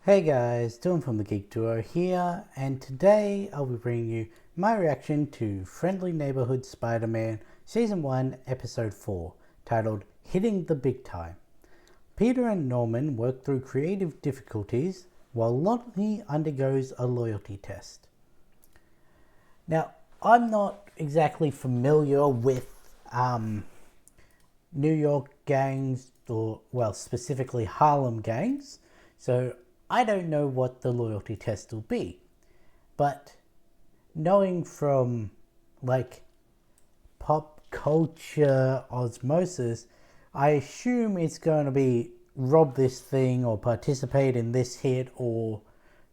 Hey guys, Dylan from the Geek Duo here, and today I'll be bringing you my reaction to Friendly Neighborhood Spider-Man Season 1, Episode 4, titled Hitting the Big Time. Peter and Norman work through creative difficulties while Lonnie undergoes a loyalty test. Now, I'm not exactly familiar with New York gangs, or, well, specifically Harlem gangs, so I don't know what the loyalty test will be. But knowing from like pop culture osmosis, I assume it's going to be rob this thing or participate in this hit or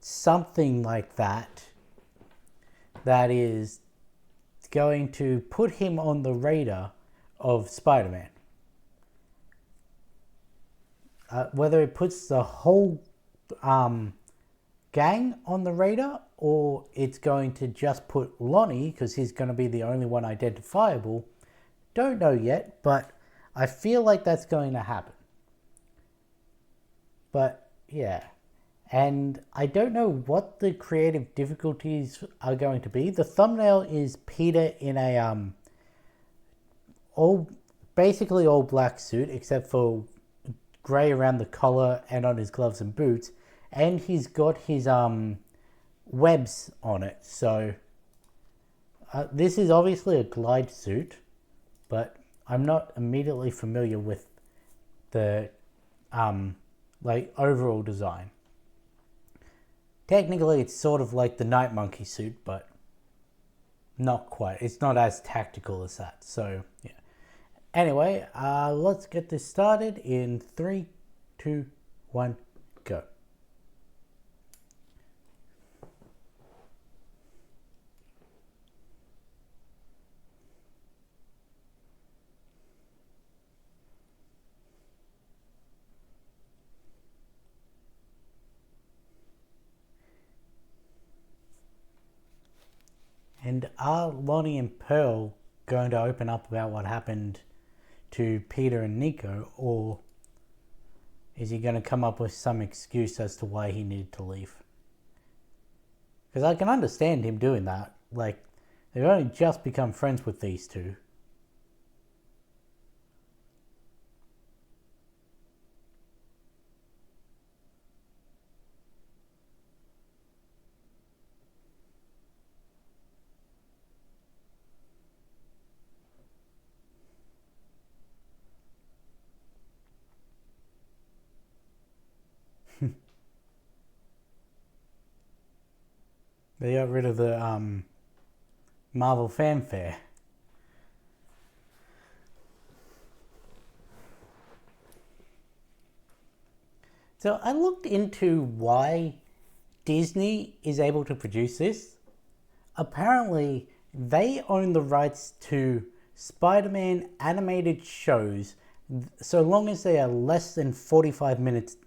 something like that, that is going to put him on the radar of Spider-Man. Whether it puts the whole gang on the radar or it's going to just put Lonnie, because he's going to be the only one identifiable, don't know yet, but I feel like that's going to happen. But yeah, and I don't know what the creative difficulties are going to be. The thumbnail is Peter in a basically all black suit except for grey around the collar and on his gloves and boots, and he's got his webs on it. So this is obviously a glide suit, but I'm not immediately familiar with the like overall design. Technically, it's sort of like the Night Monkey suit, but not quite. It's not as tactical as that. So yeah. Anyway, let's get this started in 3, 2, 1, go. And are Lonnie and Pearl going to open up about what happened to Peter and Nico, or is he going to come up with some excuse as to why he needed to leave? Because I can understand him doing that. Like, they've only just become friends with these two. They got rid of the Marvel fanfare. So I looked into why Disney is able to produce this. Apparently, they own the rights to Spider-Man animated shows so long as they are less than 45 minutes,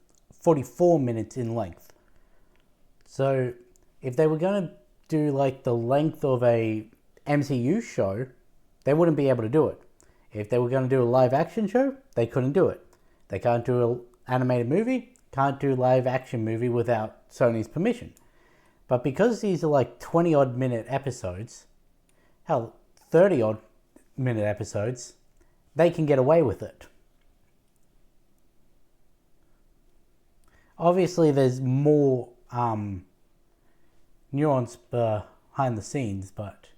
44 minutes in length. So if they were going to do like the length of a MCU show, they wouldn't be able to do it. If they were going to do a live action show, they couldn't do it. They can't do an animated movie, can't do live action movie without Sony's permission. But because these are like 20 odd minute episodes, hell, 30 odd minute episodes, they can get away with it. Obviously, there's more nuance behind the scenes, but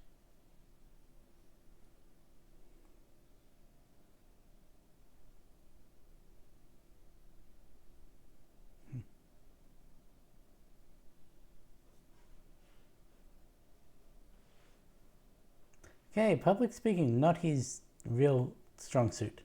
okay, public speaking, not his real strong suit.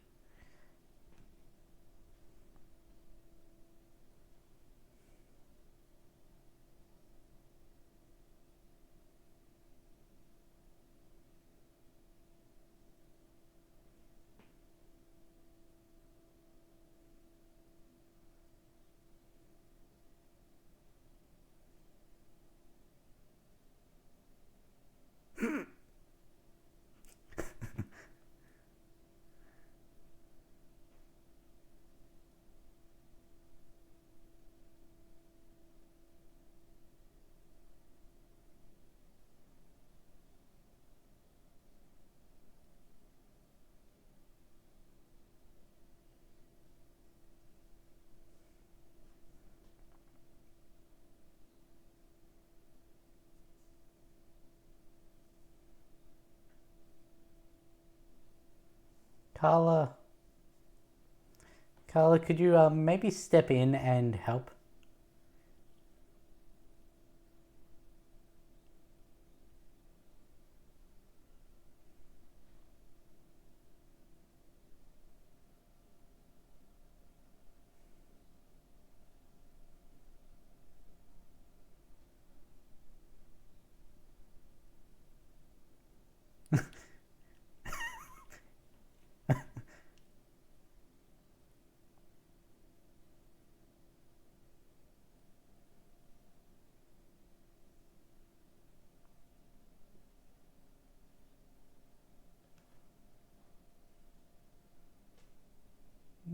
Carla, could you maybe step in and help?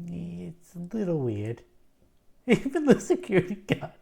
It's a little weird. Even the security guard.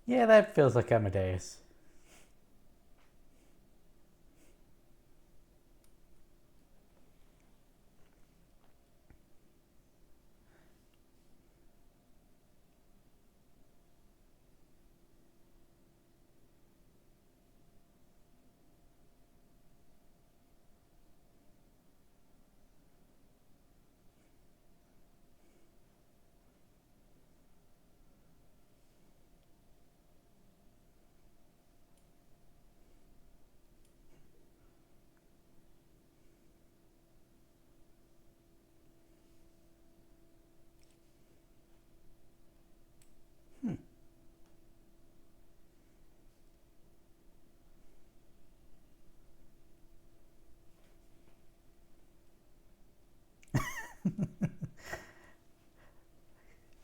Yeah, that feels like Amadeus.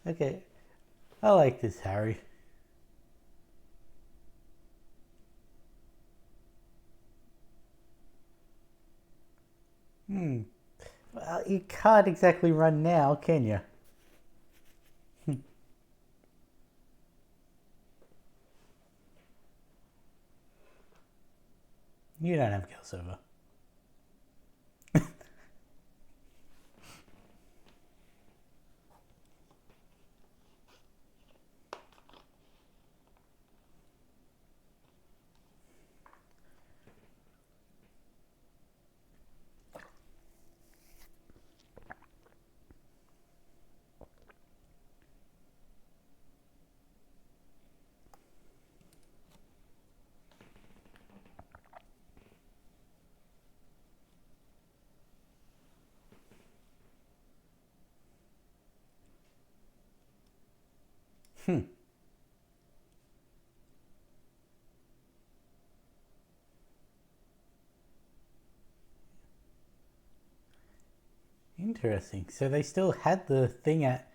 Okay, I like this, Harry. Well, you can't exactly run now, can you? You don't have Kelsover. Interesting. So they still had the thing at.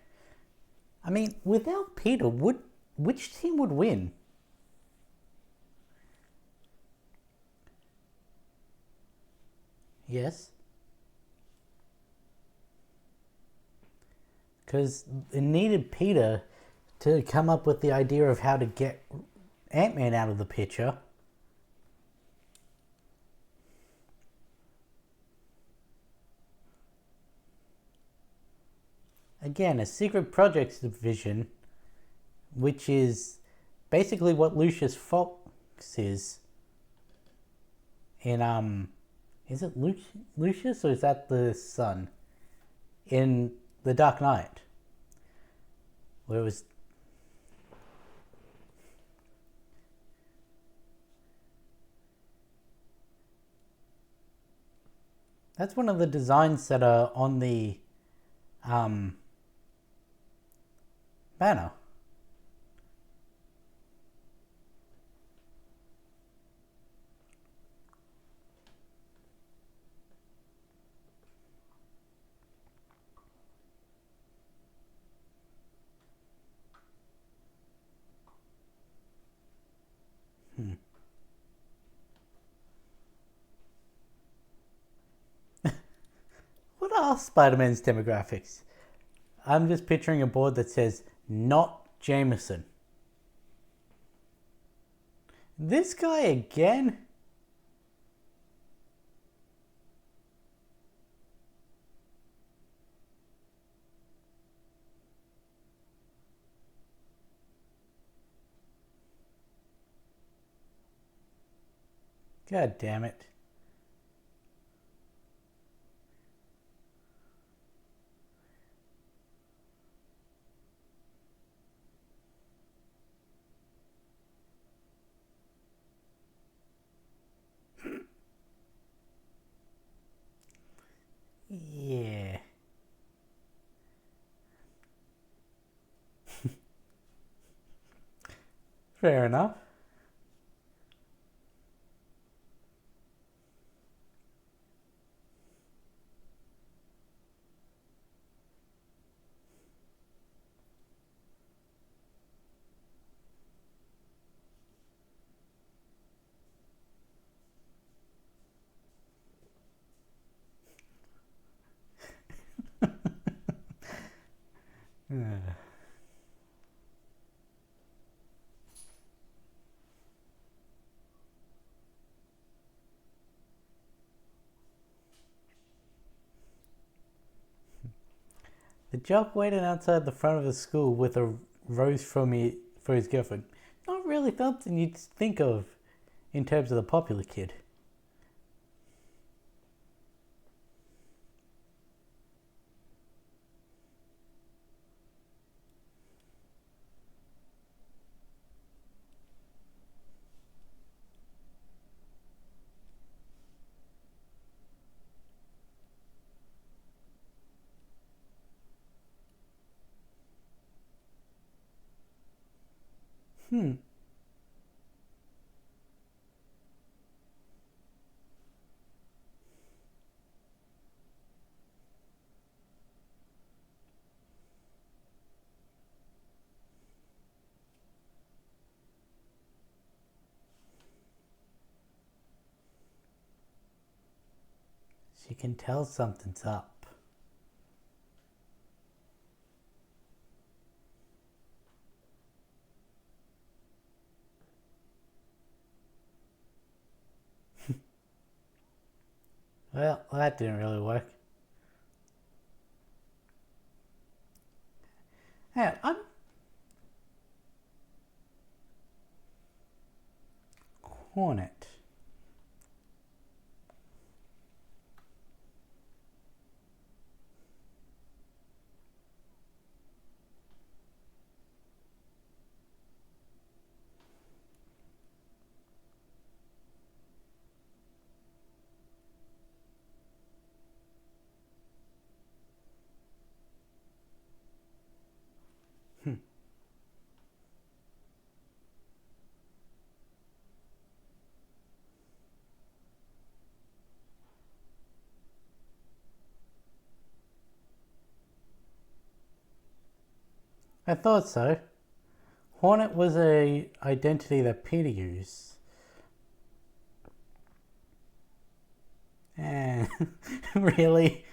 I mean, without Peter, which team would win? Yes, because it needed Peter to come up with the idea of how to get Ant-Man out of the picture. Again, a secret projects division, which is basically what Lucius Fox is in is it Lucius or is that the son in The Dark Knight, where it was. That's one of the designs that are on the um, banner. are Spider-Man's demographics? I'm just picturing a board that says, not Jameson. This guy again? God damn it. Yeah. Fair enough. The jock waiting outside the front of the school with a rose for his girlfriend. Not really something you'd think of in terms of the popular kid. She can tell something's up. Well, that didn't really work. Hey, I'm Hornet. I thought so. Hornet was a identity that Peter used. And really?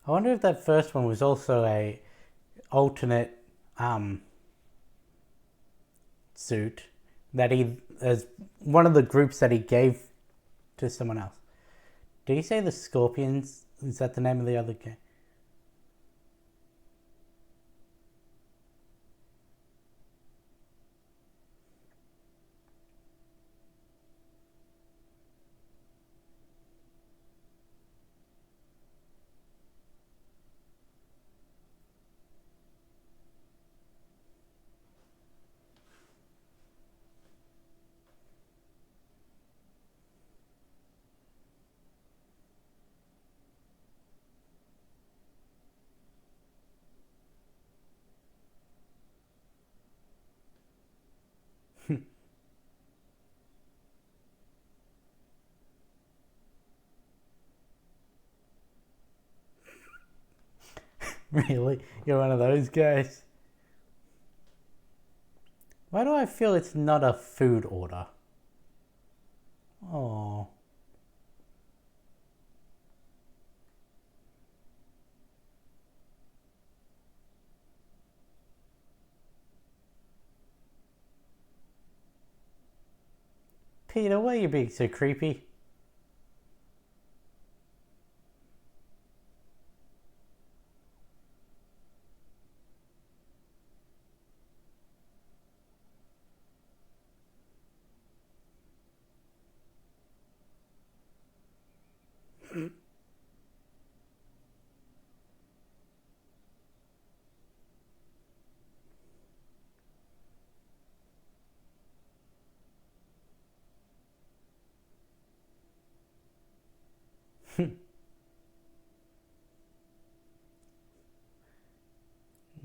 I wonder if that first one was also a alternate suit that he, as one of the groups that he gave to someone else. Did he say the Scorpions? Is that the name of the other game? Really? You're one of those guys? Why do I feel it's not a food order? Oh. Peter, why are you being so creepy?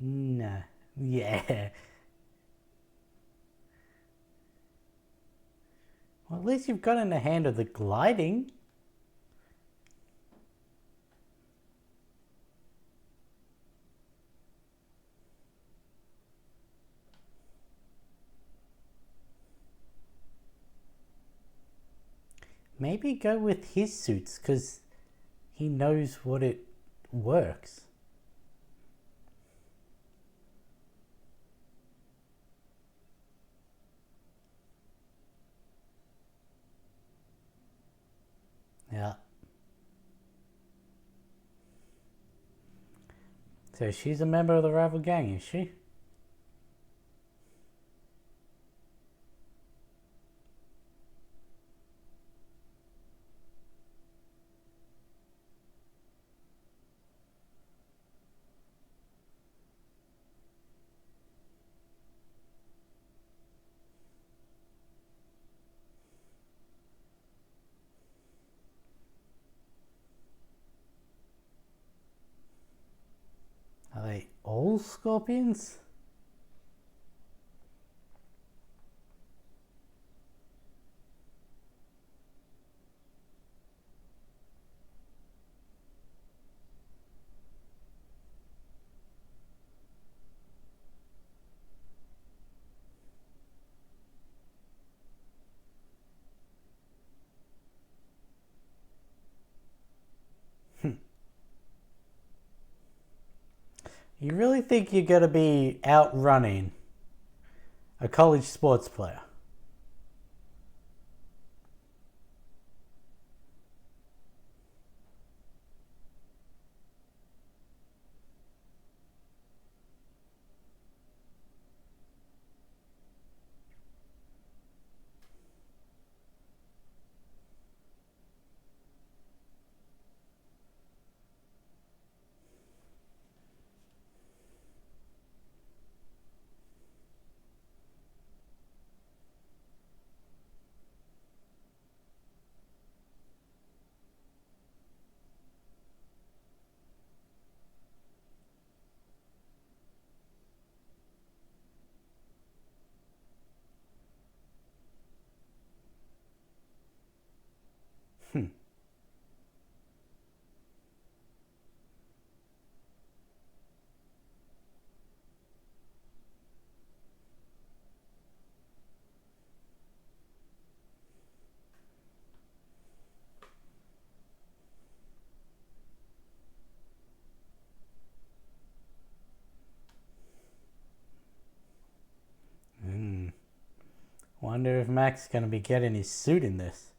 Nah. Yeah. Well, at least you've got in the hand of the gliding. Maybe go with his suits because he knows what it works. Yeah. So she's a member of the rival gang, is she? Are they all scorpions? You really think you're going to be outrunning a college sports player? Wonder if Mac's going to be getting his suit in this.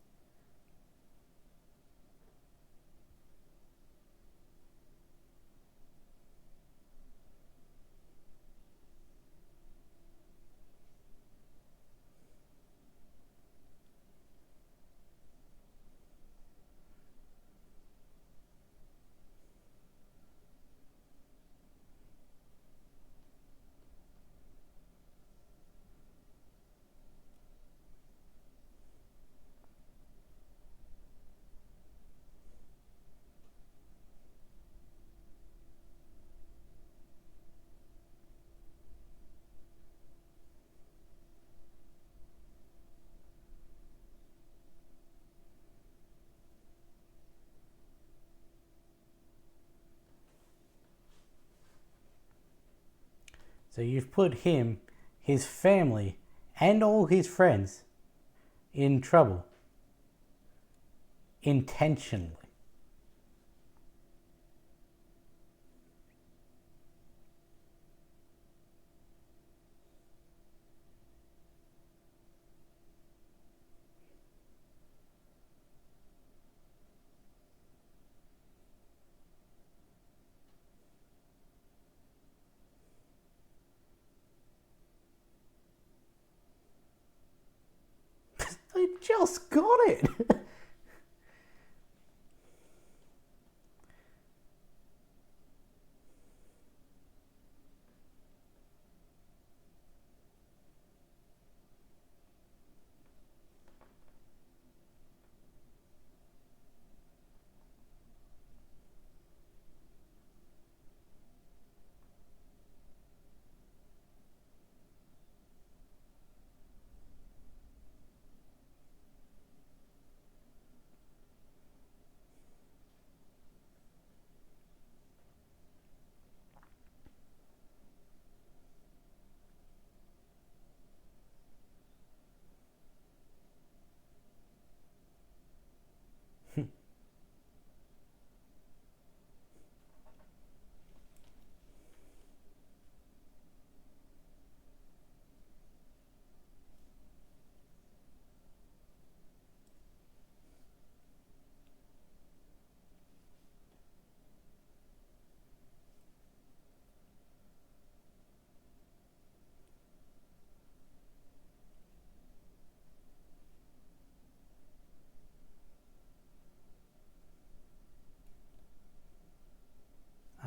So you've put him, his family, and all his friends in trouble. Intentionally. I just got it!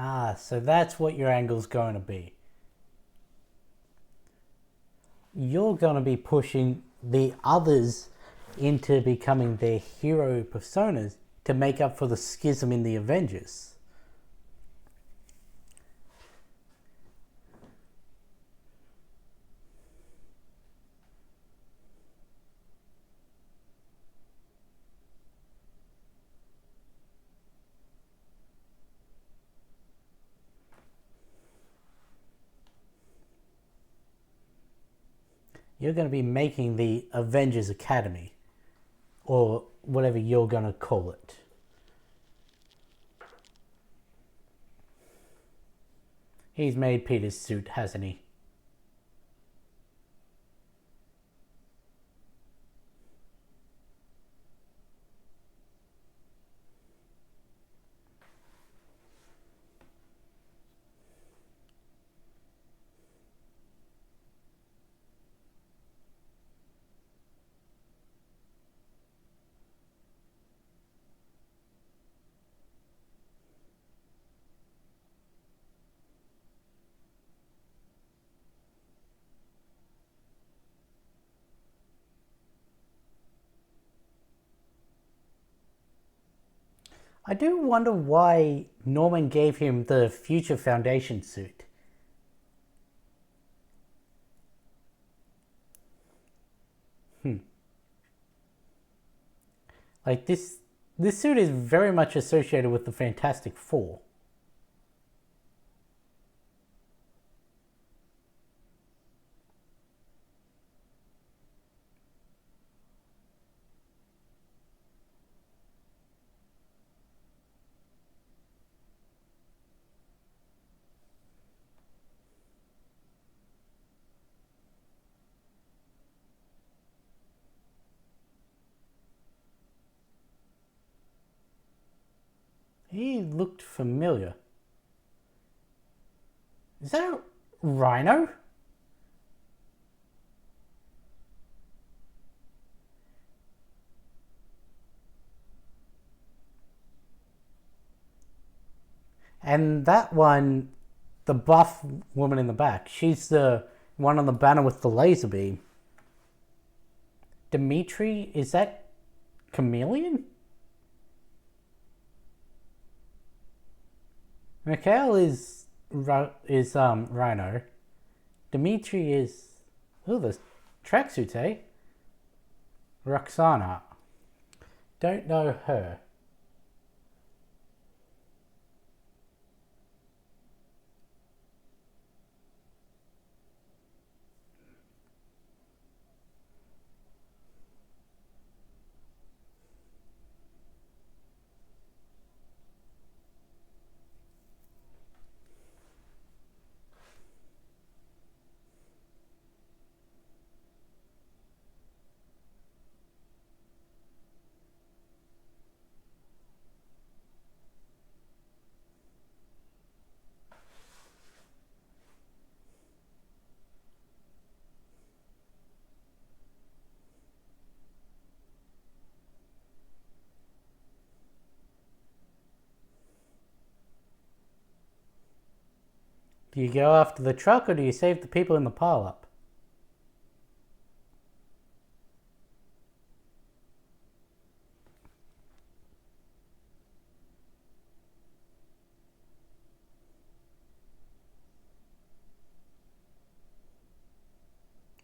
Ah, so that's what your angle's going to be. You're going to be pushing the others into becoming their hero personas to make up for the schism in the Avengers. You're going to be making the Avengers Academy, or whatever you're going to call it. He's made Peter's suit, hasn't he? I do wonder why Norman gave him the Future Foundation suit. Like this suit is very much associated with the Fantastic Four. He looked familiar. Is that Rhino? And that one, the buff woman in the back, she's the one on the banner with the laser beam. Dimitri, is that Chameleon? Mikhail is Rhino. Dimitri is the tracksuits, eh? Roxana. Don't know her. Do you go after the truck or do you save the people in the pile-up?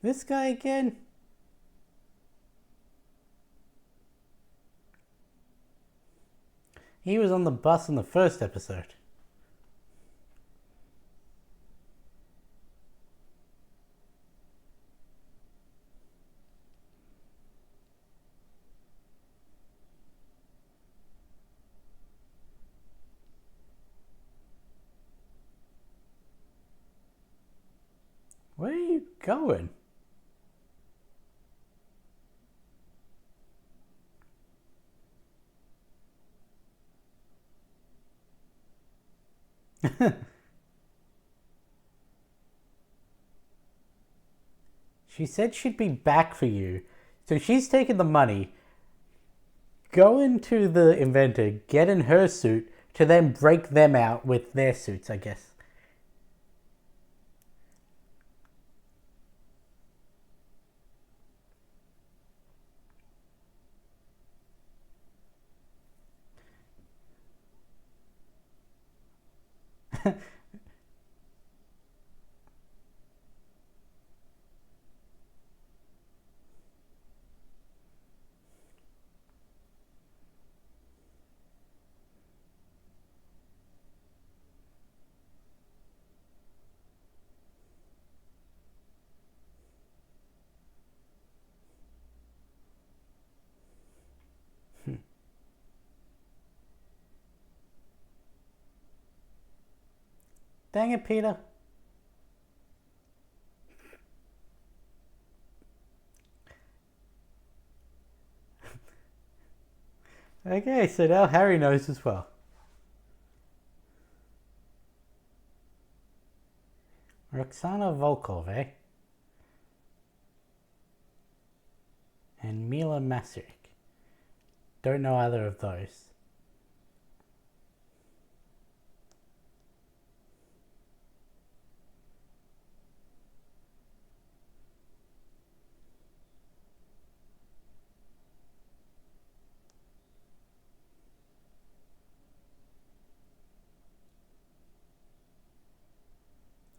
This guy again? He was on the bus in the first episode. Where are you going? She said she'd be back for you. So she's taken the money, go into the inventor, get in her suit, to then break them out with their suits, I guess. Dang it, Peter. Okay, so now Harry knows as well. Roxana Volkov, eh? And Mila Masirik. Don't know either of those.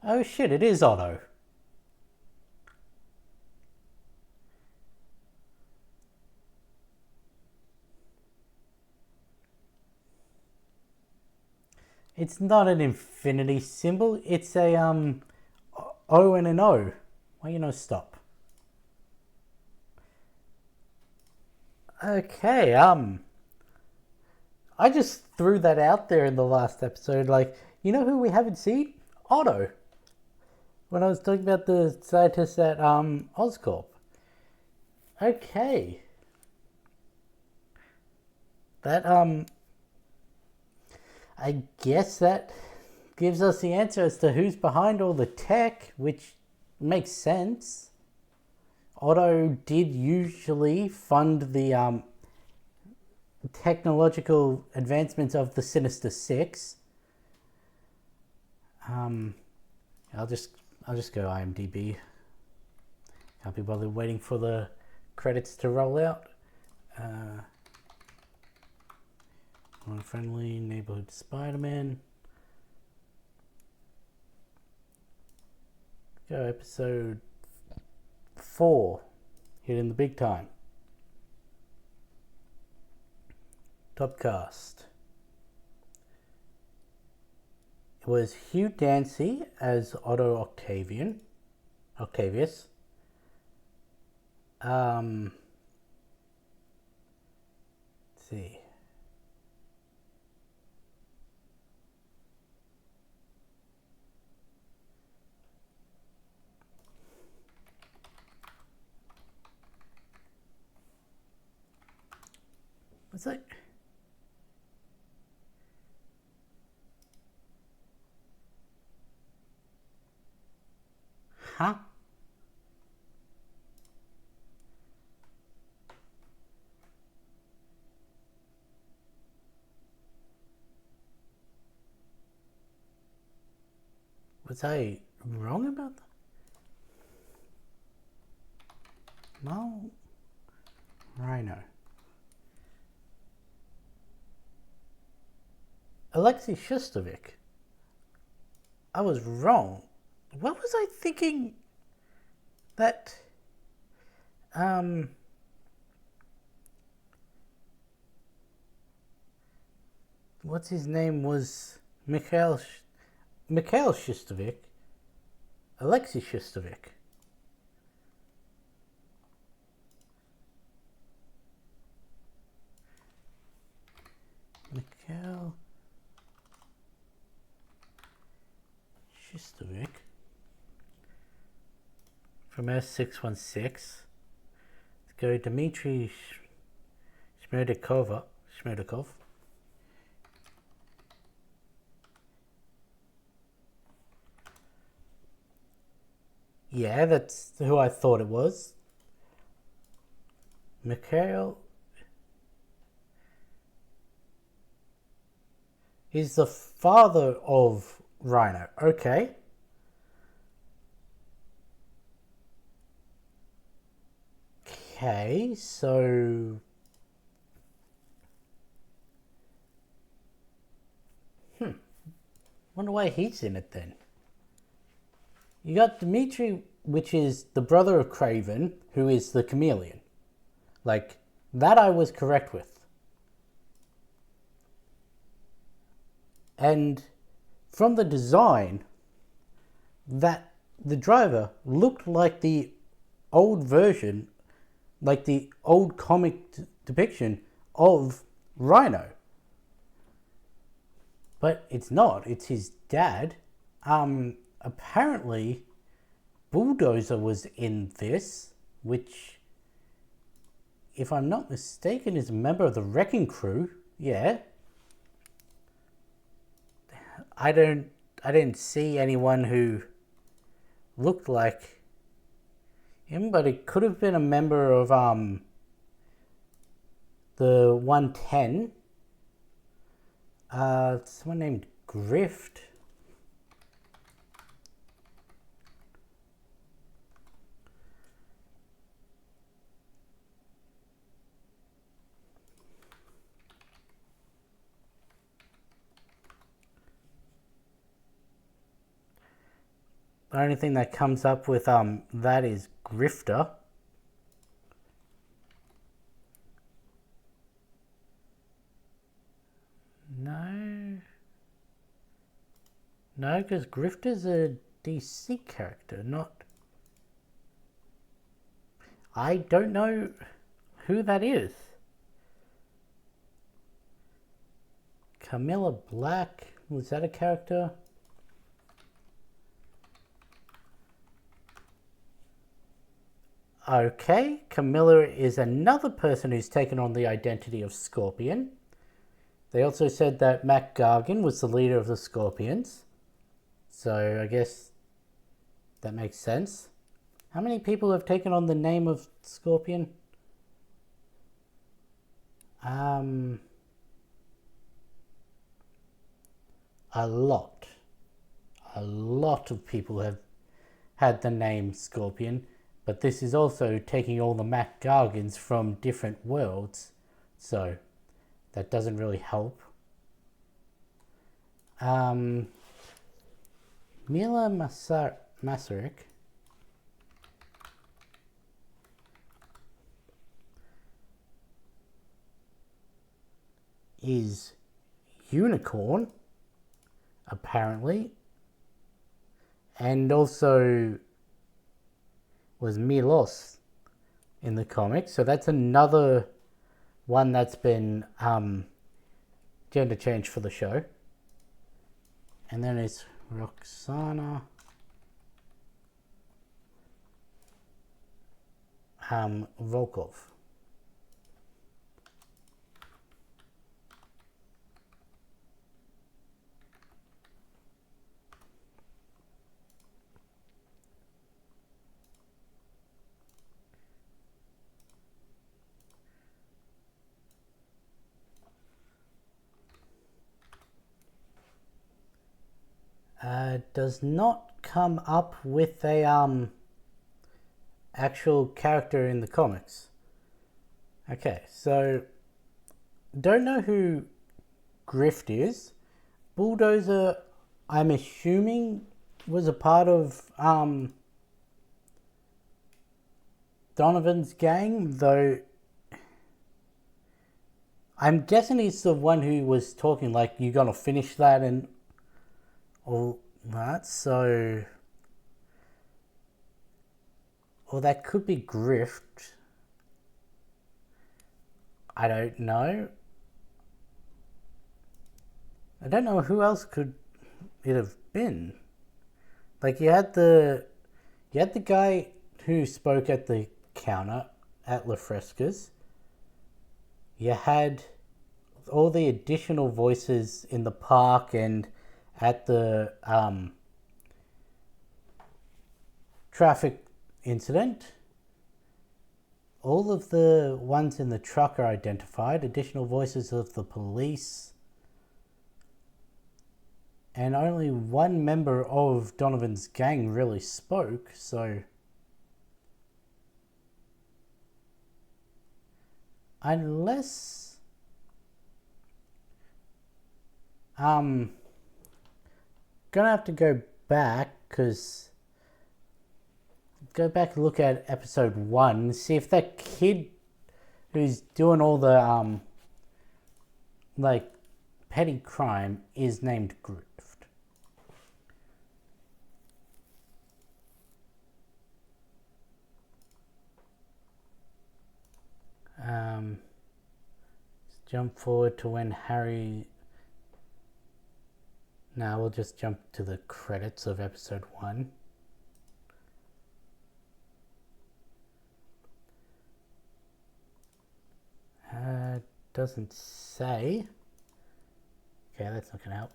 Oh shit, it is Otto. It's not an infinity symbol, it's a O and an O. Why you no stop? Okay, I just threw that out there in the last episode, like, you know who we haven't seen? Otto. When I was talking about the scientists at Oscorp. Okay. That I guess that gives us the answer as to who's behind all the tech, which makes sense. Otto did usually fund the technological advancements of the Sinister Six. I'll just go IMDb. Can't be bothered waiting for the credits to roll out. Unfriendly Neighborhood Spider-Man. Go episode 4. Hit in the big time. Top cast. It was Hugh Dancy as Otto Octavius. Let's see. What's that? Huh? Was I wrong about that? No. Rhino. Alexei Shostakovich. I was wrong. What was I thinking? That what's his name was Mikhail Shostakovich. Alexei Shostakovich. Mikhail Shostakovich from S616. Let's go Dmitry Shmerdakov. Yeah, that's who I thought it was. Mikhail is the father of Rhino. Okay. Okay, so wonder why he's in it then. You got Dmitry, which is the brother of Craven, who is the chameleon. Like, that I was correct with. And from the design, that the driver looked like the old version, like the old comic depiction of Rhino. But it's not. It's his dad. Apparently, Bulldozer was in this, which, if I'm not mistaken, is a member of the Wrecking Crew. Yeah. I didn't see anyone who looked like him, but it could have been a member of the 110. Someone named Grift. The only thing that comes up with that is Grifter. No, because Grifter's a DC character, not. I don't know who that is. Camilla Black, was that a character? Okay, Camilla is another person who's taken on the identity of Scorpion. They also said that Mac Gargan was the leader of the Scorpions. So I guess that makes sense. How many people have taken on the name of Scorpion? A lot. A lot of people have had the name Scorpion, but this is also taking all the Mac Gargans from different worlds, so that doesn't really help. Mila Masaryk is Unicorn, apparently, and also was Milos in the comics. So that's another one that's been gender changed for the show. And then it's Roxana Volkov. Does not come up with a actual character in the comics. Okay, so don't know who Grift is. Bulldozer, I'm assuming, was a part of Donovan's gang, though I'm guessing he's the one who was talking like, you're gonna finish that and all that, so... Or that could be Grift. I don't know. I don't know who else could it have been. Like you had the guy who spoke at the counter at La Fresca's. You had all the additional voices in the park and at the traffic incident. All of the ones in the truck are identified. Additional voices of the police. And only one member of Donovan's gang really spoke, so... Unless... gonna have to go back, because... Go back and look at episode 1, see if that kid who's doing all the, like, petty crime is named Grift. Let's jump forward to when Harry... Now we'll just jump to the credits of episode 1. Doesn't say. Okay, that's not gonna help.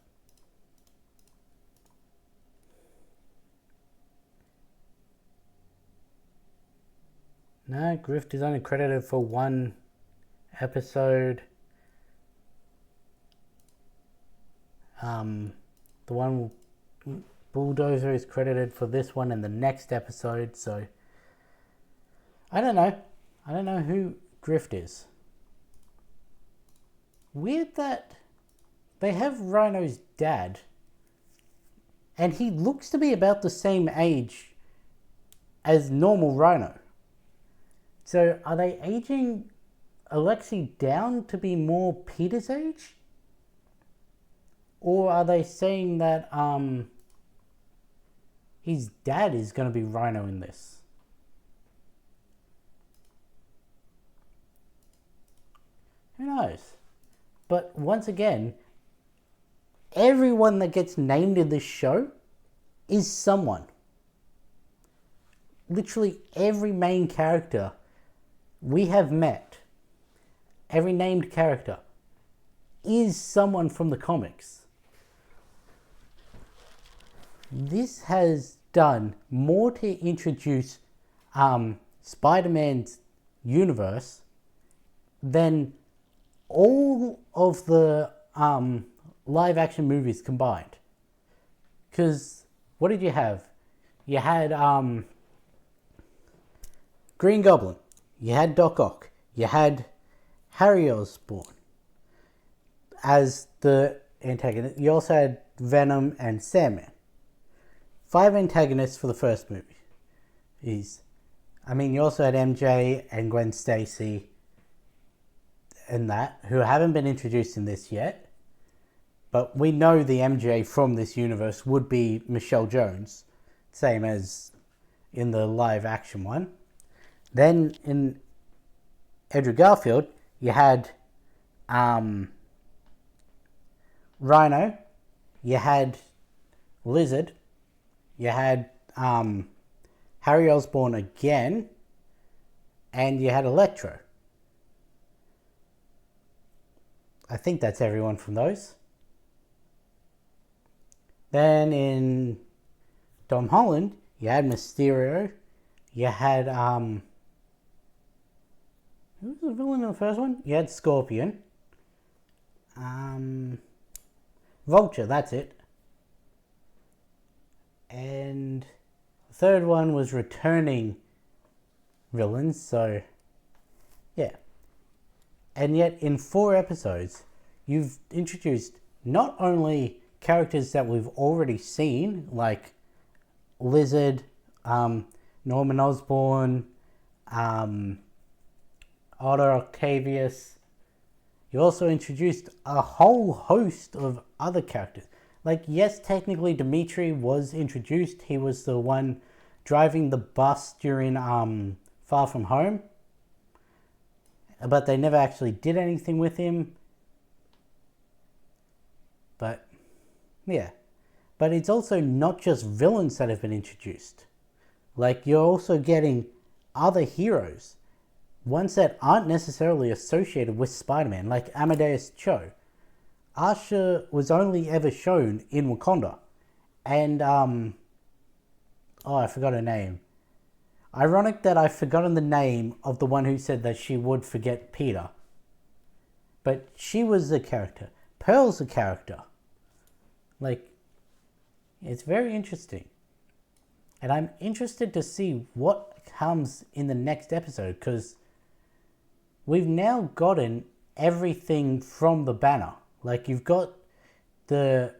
No, Grift is only credited for one episode. The one Bulldozer is credited for this one and the next episode, so I don't know. I don't know who Grift is. Weird that they have Rhino's dad, and he looks to be about the same age as normal Rhino. So are they aging Alexei down to be more Peter's age? Or are they saying that his dad is going to be Rhino in this? Who knows? But once again, everyone that gets named in this show is someone. Literally every main character we have met, every named character, is someone from the comics. This has done more to introduce Spider-Man's universe than all of the live action movies combined. Because what did you have? You had Green Goblin, you had Doc Ock, you had Harry Osborn as the antagonist. You also had Venom and Sandman. 5 antagonists for the first movie. You also had MJ and Gwen Stacy and that, who haven't been introduced in this yet. But we know the MJ from this universe would be Michelle Jones, same as in the live action one. Then in Andrew Garfield, you had Rhino, you had Lizard, you had Harry Osborn again, and you had Electro. I think that's everyone from those. Then in Tom Holland, you had Mysterio, you had who was the villain in the first one? You had Scorpion. Vulture, that's it. and the third one was returning villains. So, yeah. And yet, in 4 episodes, you've introduced not only characters that we've already seen, like Lizard, Norman Osborn, Otto Octavius. You also introduced a whole host of other characters. Like, yes, technically Dimitri was introduced. He was the one driving the bus during Far From Home. But they never actually did anything with him. But, yeah. But it's also not just villains that have been introduced. Like, you're also getting other heroes. Ones that aren't necessarily associated with Spider-Man, like Amadeus Cho. Asha was only ever shown in Wakanda. And, I forgot her name. Ironic that I've forgotten the name of the one who said that she would forget Peter. But she was the character. Pearl's the character. Like, it's very interesting. And I'm interested to see what comes in the next episode, because we've now gotten everything from the banner. Like, you've got the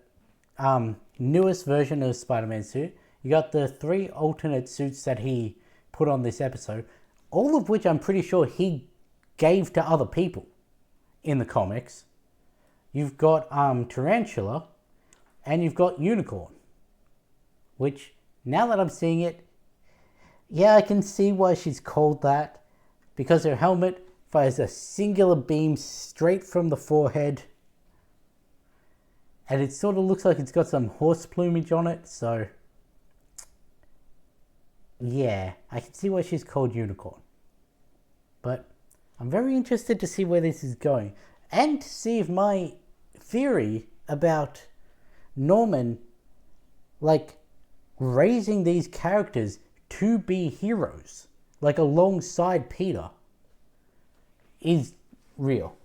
newest version of Spider-Man suit. You got the 3 alternate suits that he put on this episode, all of which I'm pretty sure he gave to other people in the comics. You've got Tarantula, and you've got Unicorn, which, now that I'm seeing it, yeah, I can see why she's called that, because her helmet fires a singular beam straight from the forehead, and it sort of looks like it's got some horse plumage on it, so yeah, I can see why she's called Unicorn. But I'm very interested to see where this is going, and to see if my theory about Norman, like, raising these characters to be heroes, like alongside Peter, is real.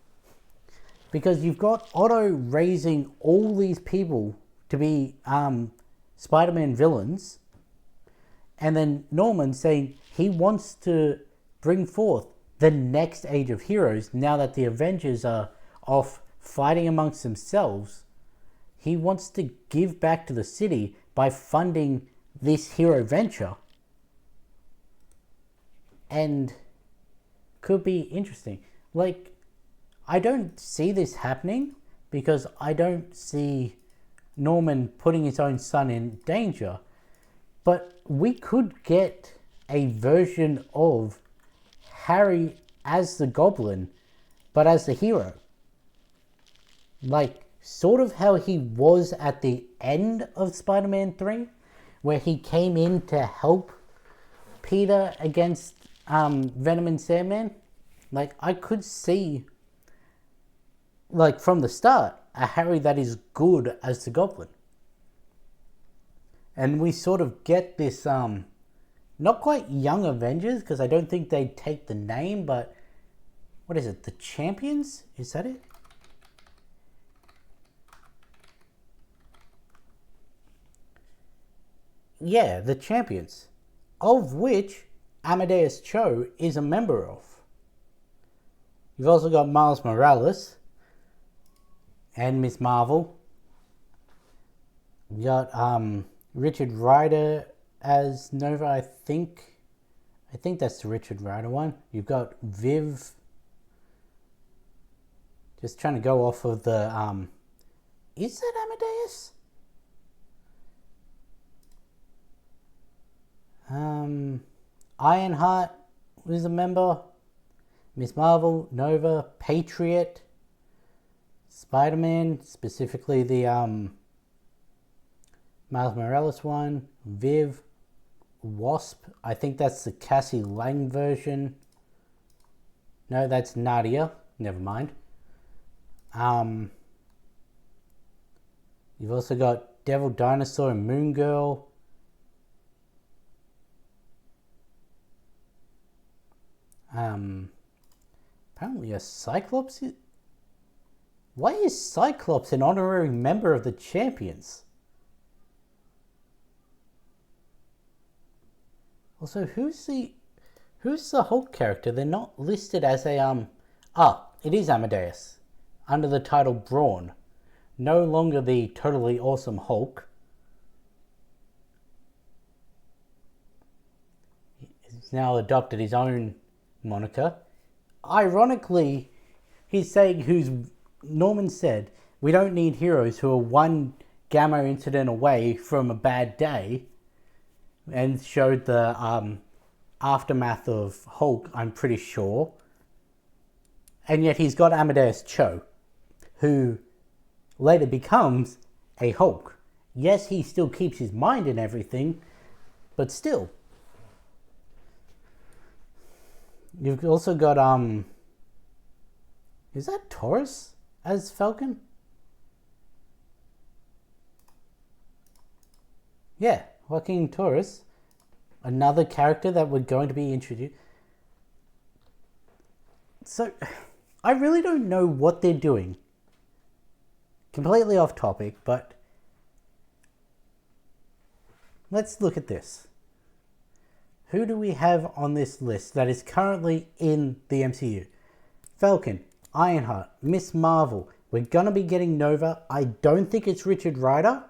Because you've got Otto raising all these people to be Spider-Man villains, and then Norman saying he wants to bring forth the next age of heroes now that the Avengers are off fighting amongst themselves. He wants to give back to the city by funding this hero venture. And could be interesting. Like, I don't see this happening because I don't see Norman putting his own son in danger. But we could get a version of Harry as the Goblin, but as the hero. Like, sort of how he was at the end of Spider-Man 3, where he came in to help Peter against Venom and Sandman. Like, I could see, like, from the start, a Harry that is good as the Goblin. And we sort of get this, not quite Young Avengers, because I don't think they take the name, but what is it? The Champions? Is that it? Yeah, the Champions, of which Amadeus Cho is a member of. You've also got Miles Morales and Ms. Marvel. You got Richard Rider as Nova, I think. I think that's the Richard Rider one. You've got Viv. Just trying to go off of the is that Amadeus? Ironheart was a member. Ms. Marvel, Nova, Patriot, Spider-Man, specifically the Miles Morales one, Viv, Wasp. I think that's the Cassie Lang version. No, that's Nadia. Never mind. You've also got Devil Dinosaur and Moon Girl. Apparently a Cyclops. Why is Cyclops an honorary member of the Champions? Also, who's the Hulk character? They're not listed as a it is Amadeus, under the title Brawn. No longer the totally awesome Hulk. He's now adopted his own moniker. Ironically, he's saying Norman said, we don't need heroes who are one Gamma incident away from a bad day, and showed the aftermath of Hulk, I'm pretty sure. And yet he's got Amadeus Cho, who later becomes a Hulk. Yes, he still keeps his mind and everything, but still. You've also got, is that Taurus as Falcon? Yeah, Joaquin Taurus. Another character that we're going to be introduced. So, I really don't know what they're doing. Completely off topic, but let's look at this. Who do we have on this list that is currently in the MCU? Falcon, Ironheart, Miss Marvel. We're going to be getting Nova. I don't think it's Richard Rider.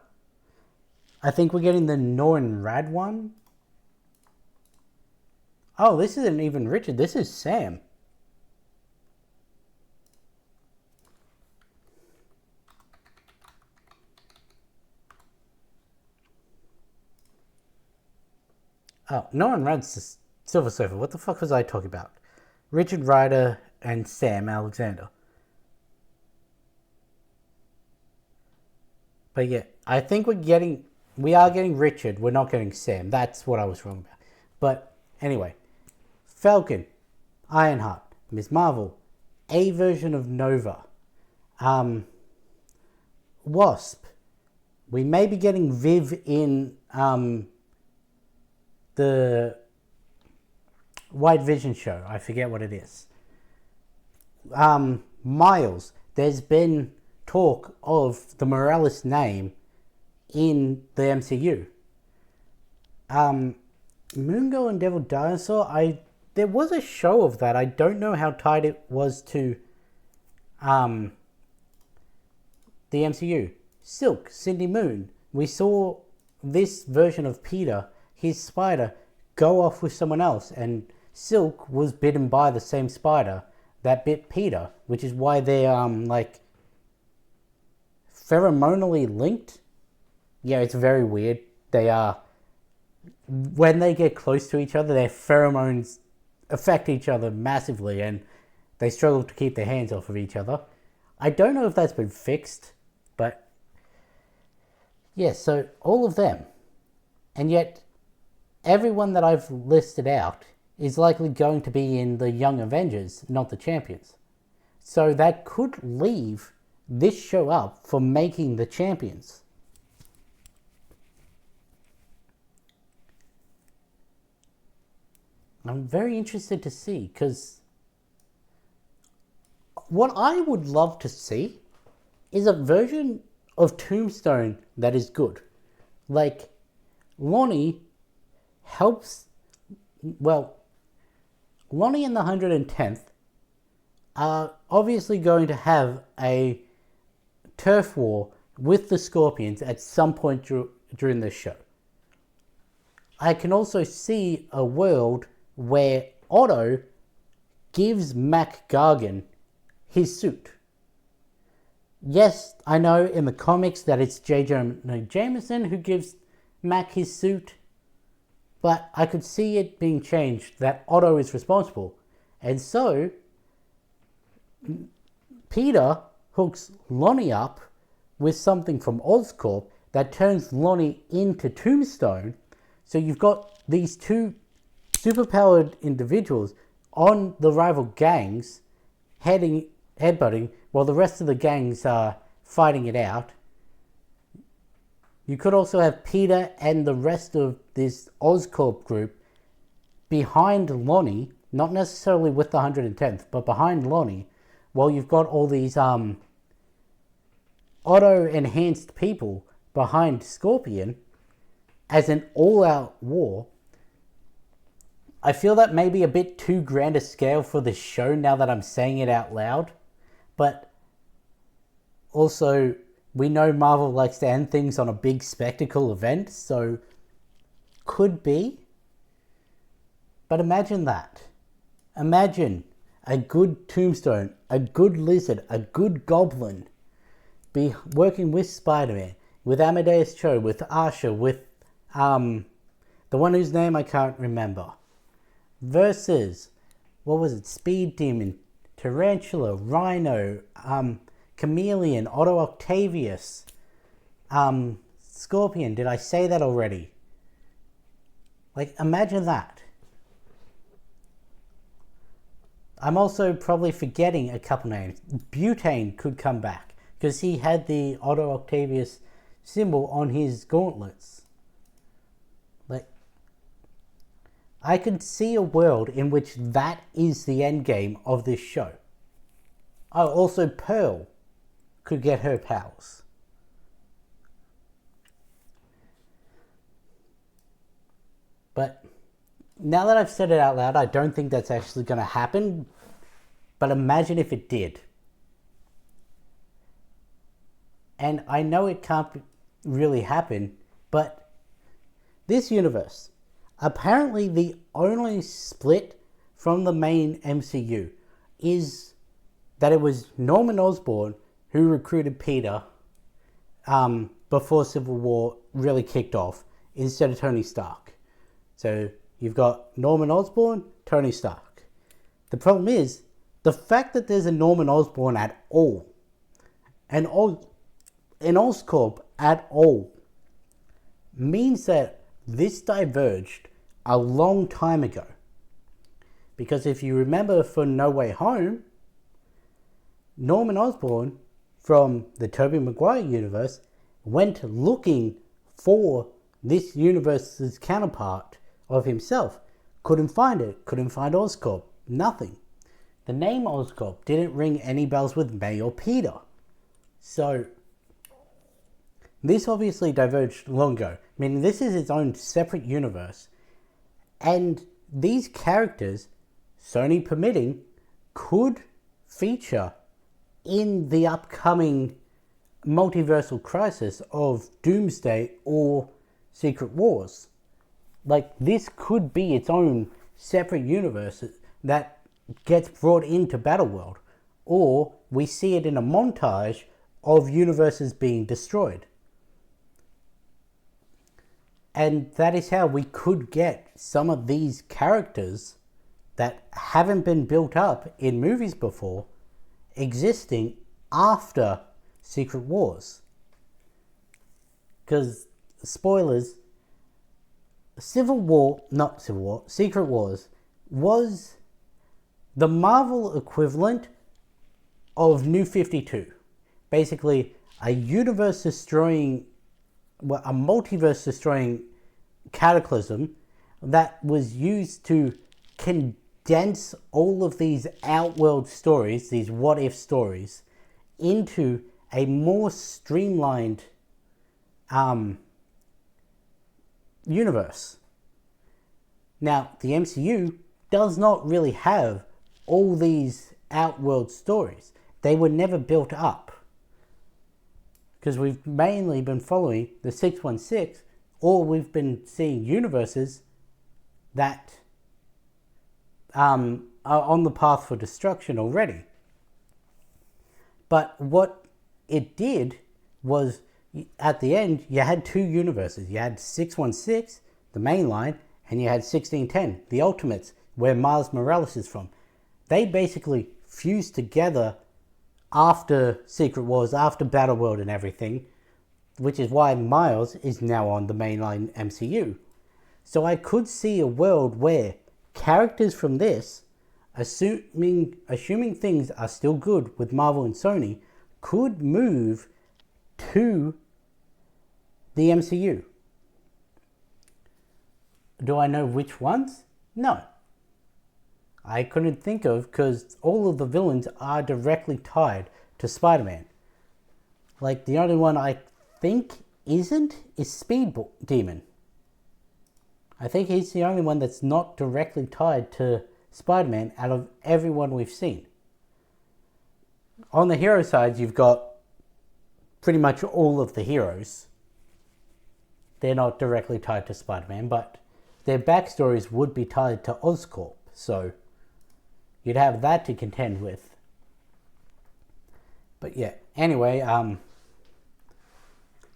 I think we're getting the Norrin Rad one. Oh, this isn't even Richard. This is Sam. Oh, Norrin Rad's the Silver Surfer. What the fuck was I talking about? Richard Rider and Sam Alexander. But yeah, I think we are getting Richard. We're not getting Sam. That's what I was wrong about. But anyway, Falcon, Ironheart, Ms. Marvel, a version of Nova, Wasp. We may be getting Viv in the White Vision show. I forget what it is. Miles. There's been talk of the Morales name in the MCU. Moongo and Devil Dinosaur, there was a show of that. I don't know how tied it was to the MCU. Silk, Cindy Moon. We saw this version of Peter, his spider, go off with someone else, and Silk was bitten by the same spider that bit Peter, which is why they're pheromonally linked. Yeah, it's very weird. They are, when they get close to each other, their pheromones affect each other massively, and they struggle to keep their hands off of each other. I don't know if that's been fixed, but yeah, so all of them. And yet, everyone that I've listed out is likely going to be in the Young Avengers, not the Champions. So that could leave this show up for making the Champions. I'm very interested to see, because what I would love to see is a version of Tombstone that is good. Like, Lonnie helps, Lonnie and the 110th are obviously going to have a turf war with the Scorpions at some point during this show. I can also see a world where Otto gives Mac Gargan his suit. Yes, I know in the comics that it's J. Jonah Jameson who gives Mac his suit, but I could see it being changed that Otto is responsible. And so, Peter hooks Lonnie up with something from Oscorp that turns Lonnie into Tombstone. So you've got these two superpowered individuals on the rival gangs headbutting while the rest of the gangs are fighting it out. You could also have Peter and the rest of this Oscorp group behind Lonnie, not necessarily with the 110th, but behind Lonnie, while you've got all these auto-enhanced people behind Scorpion as an all-out war. I feel that may be a bit too grand a scale for this show now that I'm saying it out loud. But also, we know Marvel likes to end things on a big spectacle event, so could be. But imagine that. Imagine a good Tombstone, a good Lizard, a good Goblin be working with Spider-Man, with Amadeus Cho, with Asha, with the one whose name I can't remember. Versus, what was it? Speed Demon, Tarantula, Rhino, Chameleon, Otto Octavius, Scorpion. Did I say that already? Like, imagine that. I'm also probably forgetting a couple names. Butane could come back because he had the Otto Octavius symbol on his gauntlets. Like, I could see a world in which that is the end game of this show. Oh, also Pearl could get her powers. But now that I've said it out loud, I don't think that's actually going to happen. But imagine if it did. And I know it can't really happen, but this universe, apparently the only split from the main MCU is that it was Norman Osborn who recruited Peter before Civil War really kicked off instead of Tony Stark. So you've got Norman Osborn, Tony Stark. The problem is the fact that there's a Norman Osborn at all, and an Oscorp at all, means that this diverged a long time ago. Because if you remember from No Way Home, Norman Osborn from the Tobey Maguire universe went looking for this universe's counterpart of himself. Couldn't find it. Couldn't find Oscorp. Nothing. The name Oscorp didn't ring any bells with May or Peter. So this obviously diverged long ago. Meaning this is its own separate universe. And these characters, Sony permitting, could feature in the upcoming multiversal crisis of Doomsday or Secret Wars. Like, this could be its own separate universe that gets brought into Battleworld. Or we see it in a montage of universes being destroyed. And that is how we could get some of these characters that haven't been built up in movies before existing after Secret Wars. Because, spoilers, Secret Wars was the Marvel equivalent of New 52. Basically, a multiverse destroying cataclysm that was used to condense all of these outworld stories, these what-if stories, into a more streamlined universe. Now, the MCU does not really have all these outworld stories. They were never built up. Because we've mainly been following the 616, or we've been seeing universes that are on the path for destruction already. But what it did was, at the end, you had two universes. You had 616, the main line, and you had 1610, the Ultimates, where Miles Morales is from. They basically fused together after Secret Wars, after Battleworld and everything, which is why Miles is now on the mainline MCU. So I could see a world where characters from this, assuming things are still good with Marvel and Sony, could move to the MCU. Do I know which ones? No. I couldn't think of, because all of the villains are directly tied to Spider-Man. Like, the only one I think isn't is Speed Demon. I think he's the only one that's not directly tied to Spider-Man out of everyone we've seen. On the hero side, you've got pretty much all of the heroes. They're not directly tied to Spider-Man, but their backstories would be tied to Oscorp, so you'd have that to contend with. But yeah, anyway, I'm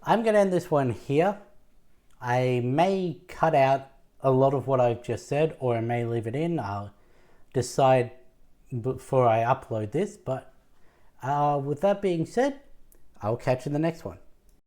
going to end this one here. I may cut out a lot of what I've just said, or I may leave it in. I'll decide before I upload this, but with that being said, I'll catch you in the next one.